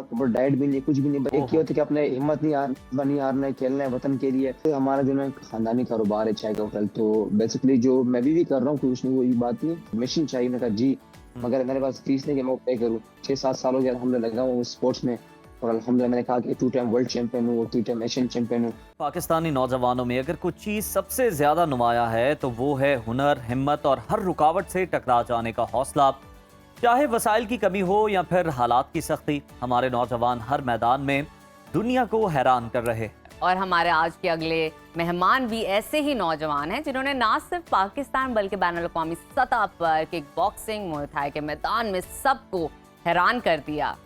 Proper diet भी नहीं, कुछ भी नहीं। एक ओहो! ये होता है कि अपने हिम्मत नहीं हारना है, खेलना है वतन के लिए। तो हमारा जो है खानदानी कारोबार है चाय का होटल। तो बेसिकली जो मैं भी कर रहा हूँ, कुछ नहीं, वो ये बात नहीं, मशीन चाहिए। मैंने कहा जी, हुँ। मगर मेरे पास फीस नहीं कि मैं वो पे करूँ। 6-7 साल हो गया अल्हम्दुलिल्लाह लगा हूँ स्पोर्ट्स में। और अल्हम्दुलिल्लाह मैंने कहा कि 2 टाइम वर्ल्ड चैंपियन हूँ, 3 टाइम एशियन चैंपियन हूँ। पाकिस्तानी नौजवानों में अगर कुछ चीज़ सबसे ज़्यादा नुमाया है तो वो है हुनर, हिम्मत और हर रुकावट से टकरा जाने का हौसला। चाहे वसाइल की कमी हो या फिर हालात की सख्ती, हमारे नौजवान हर मैदान में दुनिया को हैरान कर रहे हैं। और हमारे आज के अगले मेहमान भी ऐसे ही नौजवान हैं जिन्होंने ना सिर्फ पाकिस्तान बल्कि बैनुल-अक़वामी सतह पर किक बॉक्सिंग, मुay थाई के मैदान में सबको हैरान कर दिया।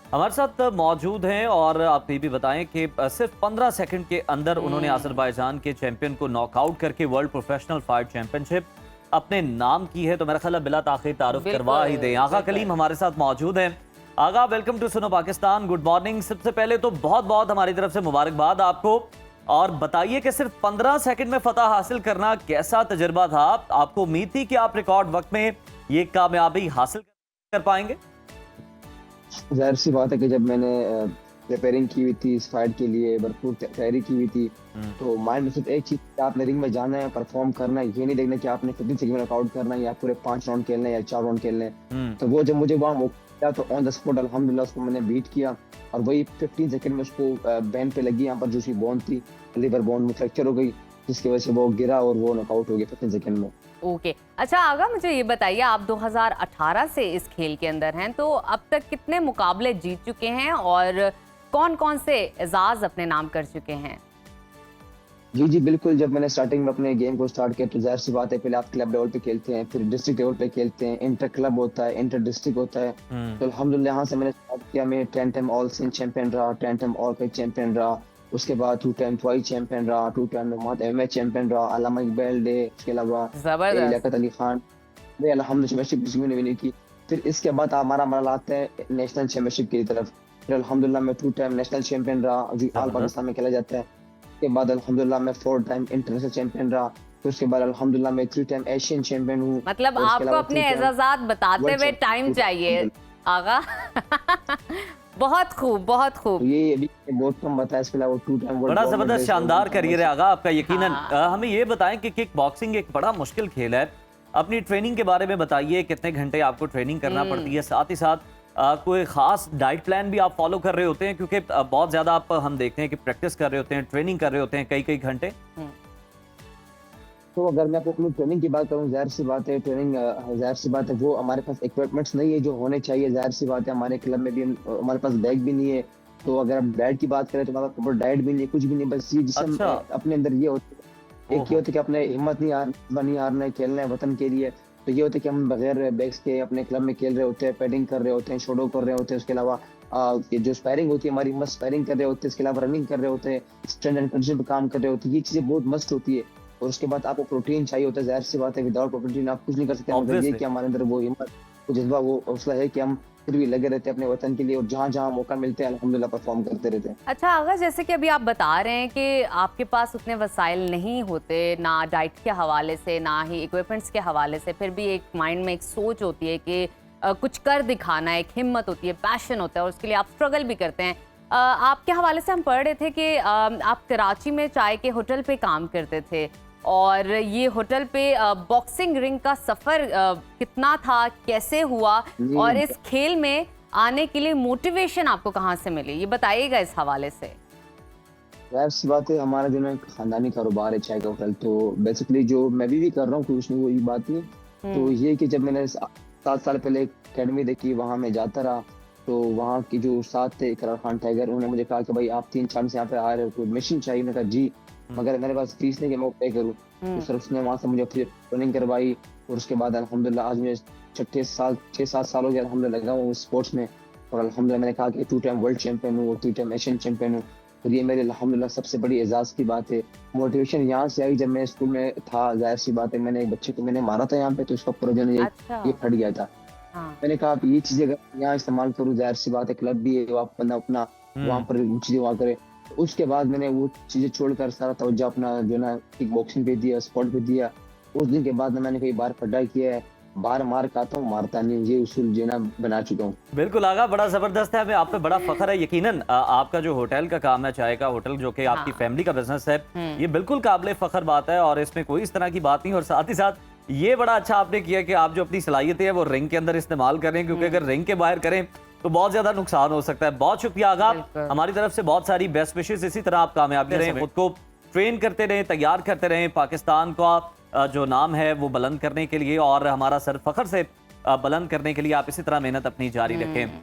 हमारे साथ मौजूद हैं और आप ये भी बताएं कि सिर्फ 15 सेकंड के अंदर उन्होंने अजरबैजान के चैंपियन को नॉकआउट करके वर्ल्ड प्रोफेशनल फाइट चैंपियनशिप अपने नाम की है। तो मेरा ख्याल है बिला ताखीर तारुफ करवा ही दें। आगा कलीम हमारे साथ मौजूद हैं। आगा, वेलकम टू सुनो पाकिस्तान, गुड मॉर्निंग। सबसे पहले तो बहुत बहुत हमारी तरफ से मुबारकबाद आपको। और बताइए कि सिर्फ 15 सेकंड में फतह हासिल करना कैसा तजुर्बा था? आपको उम्मीद थी कि आप रिकॉर्ड वक्त में ये कामयाबी हासिल कर पाएंगे? ज़ाहिर सी बात है कि जब मैंने प्रिपेयरिंग की हुई थी इस फाइट के लिए, भरपूर तैयारी की हुई थी, तो माइंड में सिर्फ एक चीज़ कि आपने रिंग में जाना है, परफॉर्म करना है। ये नहीं देखना कि आपने 15 सेकंड में नॉकआउट करना है या पूरे 5 राउंड खेलने हैं या 4 राउंड खेलने हैं। तो वो जब मुझे वहाँ मौका मिला तो ऑन द स्पॉट अल्हम्दुलिल्लाह उसको मैंने बीट किया। और वही 15 सेकंड में उसको बैन पे लगी, यहाँ पर जो उसकी बोन थी, लिवर बोन में फ्रैक्चर हो गई, जिसकी वजह से वो गिरा और वो नॉकआउट हो गया 15 सेकंड में। ओके, अच्छा आगा, मुझे ये बताइए, आप 2018 से इस खेल के अंदर हैं, तो अब तक कितने मुकाबले जीत चुके हैं और कौन-कौन से एजाज अपने नाम कर चुके हैं? जी, बिल्कुल। जब मैंने स्टार्टिंग में अपने गेम को स्टार्ट किया तो ज़ाहिर-सी बात है, पहले आप क्लब लेवल पे खेलते हैं, फिर डिस्ट्रिक्ट लेवल पे खेलते हैं, इंटर क्लब होता है, इंटर डिस्ट्रिक्ट होता है। तो अल्हम्दुलिल्लाह यहाँ से मैंने स्टार्ट किया। मैं 10 टाइम ऑल सिंध चैंपियन रहा, 10 टाइम ऑल पाक चैंपियन रहा, उसके बाद 2 टाइम ट्वाइस चैंपियन रहा, 2 टाइम नॉर्थ एमए चैंपियन रहा, अल्लामा इकबाल डे, उसके अलावा जबरदस्त। लियाकत अली खान ने अल्हम्दुलिल्लाह चैंपियनशिप किसी ने विन की। फिर इसके बाद हमारा मरहला आता है नेशनल चैंपियनशिप की तरफ। फिर अल्हम्दुलिल्लाह मैं 2 टाइम नेशनल चैंपियन रहा, जो ऑल पाकिस्तान में खेला जाता है। उसके बाद अल्हम्दुलिल्लाह मैं 4 टाइम इंटरनेशनल चैंपियन रहा। फिर उसके बाद अल्हम्दुलिल्लाह मैं 3 टाइम एशियन चैंपियन हूँ। मतलब और उसके आपको अलावा अपने 2 टाइम एजाज़ात बताते वर्ल्ड हुए टाइम चैंपियन चाहिए, हूँ। आगा। बहुत खूब, बहुत खूब। तो ये अभी बहुत कम बताया। इसके अलावा 2 टाइम वर्ल्ड बड़ा गवर्नमेंट जबरदस्त बेस्ड शानदार करियर है आगा आपका यकीनन। हाँ। हमें ये बताएं कि किक बॉक्सिंग एक बड़ा मुश्किल खेल है। अपनी ट्रेनिंग के बारे में बताइए, कितने घंटे आपको ट्रेनिंग करना पड़ती है? साथ ही साथ कोई खास डाइट प्लान भी आप फॉलो कर रहे होते हैं? क्योंकि बहुत ज्यादा आप हम देखते हैं कि प्रैक्टिस कर रहे होते हैं, ट्रेनिंग कर रहे होते हैं कई कई घंटे। तो अगर मैं आपको अपनी ट्रेनिंग की बात करूँ, ज़ाहिर सी बात है ट्रेनिंग, ज़ाहिर सी बात है वो हमारे पास इक्विपमेंट्स नहीं है जो होने चाहिए। ज़ाहिर सी बात है हमारे क्लब में भी हमारे पास बैग भी नहीं है। तो अगर आप डाइट की बात करें तो हमारे पास प्रॉपर डाइट भी नहीं है, कुछ भी नहीं। बस ये जिससे हम अच्छा। अपने अंदर ये होता है, एक ये होता है कि अपने हिम्मत नहीं हारना है, खेलना है वतन के लिए। तो ये होता है कि हम बगैर बैग्स के अपने क्लब में खेल रहे होते हैं, पैडिंग कर रहे होते हैं, शोडो कर रहे होते हैं। उसके अलावा ये जो स्पैरिंग होती है हमारी, मस्त स्पैरिंग कर रहे होते हैं। इसके अलावा रनिंग कर रहे होते हैं, स्ट्रेंथ एंड कंडीशन पे काम कर रहे होते हैं। ये चीज़ें बहुत मस्त होती है। और उसके बाद आपको प्रोटीन चाहिए होता है। ज़ाहिर सी बात है विदाउट प्रोटीन आप कुछ नहीं कर सकते। मगर ये ऑब्वियसली। कि हमारे अंदर वो हिम्मत, वो जज्बा, वो हौसला है कि हम फिर भी लगे रहते हैं अपने वतन के लिए, और जहाँ-जहाँ मौका मिलता है अल्हम्दुलिल्लाह परफॉर्म करते रहते हैं। अच्छा आगा, जैसे कि अभी आप बता रहे हैं कि आपके पास उतने वसाइल नहीं होते, ना डाइट के हवाले से, ना ही इक्विपमेंट्स के हवाले से, फिर भी एक माइंड में एक सोच होती है कि कुछ कर दिखाना है, एक हिम्मत होती है, पैशन होता है और उसके लिए आप स्ट्रगल भी करते हैं। आपके हवाले से हम पढ़ रहे थे कि आप कराची में चाय के होटल पे काम करते थे और ये होटल पे बॉक्सिंग रिंग का सफ़र कितना था, कैसे हुआ और इस खेल में आने के लिए मोटिवेशन आपको कहाँ से मिली, ये बताइएगा इस हवाले से। ज़ाहिर सी बात है हमारा जो है खानदानी कारोबार है चाय का होटल। तो बेसिकली जो मैं भी कर रहा हूँ, कुछ नहीं, वो ये बात नहीं। तो ये कि जब मैंने 7 साल पहले अकेडमी देखी, वहाँ मैं जाता रहा। तो वहाँ की जो उस्ताद थे इकरार खान टाइगर, उन्होंने मुझे कहा कि भाई आप 3 साल से यहाँ पे आ रहे हो, कोई मशीन चाहिए। मैंने कहा जी, मगर मेरे पास फीस नहीं कि मैं वो पे करूँ। तो सर उसने वहाँ से मुझे फिर ट्रेनिंग करवाई। और उसके बाद अल्हम्दुलिल्लाह आज मैं 6-7 साल हो गया अल्हम्दुलिल्लाह लगा हूँ स्पोर्ट्स में। और अल्हम्दुलिल्लाह मैंने कहा कि 2 टाइम वर्ल्ड चैंपियन हूँ, 3 टाइम एशियन चैंपियन हूँ। और ये मेरे अल्हम्दुलिल्लाह सबसे बड़ी एजाज़ की बात है। मोटिवेशन यहाँ से आई जब मैं स्कूल में था। ज़ाहिर सी बात है मैंने एक बच्चे को मैंने मारा था यहाँ पे, तो उसका पूरा जो है अच्छा। ये फट गया था। हाँ। मैंने कहा आप ये चीज़ें अगर यहाँ इस्तेमाल करूँ, ज़ाहिर सी बात है क्लब भी है, आप बंदा अपना वहाँ पर चीज़ें वहाँ करे। तो उसके बाद मैंने वो चीज़ें छोड़कर सारा तवज्जो अपना जो ना किक बॉक्सिंग पे दिया, स्पोर्ट पे दिया। उस दिन के बाद मैंने कई बार पढ़ाई किया है। बार मार खाता हूँ, मारता नहीं हूँ। ये उसूल जो है ना बना चुका हूँ। बिल्कुल आगा, बड़ा जबरदस्त है, हमें आप पे बड़ा फख्र है। यकीनन आपका जो होटल का काम है, चाय का होटल जो कि आपकी हाँ। फैमिली का बिजनेस है, ये बिल्कुल काबिले फख्र बात है और इसमें कोई इस तरह की बात नहीं। और साथ ही साथ ये बड़ा अच्छा आपने किया कि आप जो अपनी सलाहियतें हैं वो रिंग के अंदर इस्तेमाल करें, क्योंकि अगर रिंग के बाहर करें तो बहुत ज्यादा नुकसान हो सकता है। बहुत शुक्रिया आगा, बिल्कुल। हमारी तरफ से बहुत सारी बेस्ट विशेस। इसी तरह आप कामयाबी रहें, खुद को ट्रेन करते रहें, तैयार करते रहें, पाकिस्तान का जो नाम है वो बुलंद करने के लिए और हमारा सर फख्र से बुलंद करने के लिए आप इसी तरह मेहनत अपनी जारी रखें।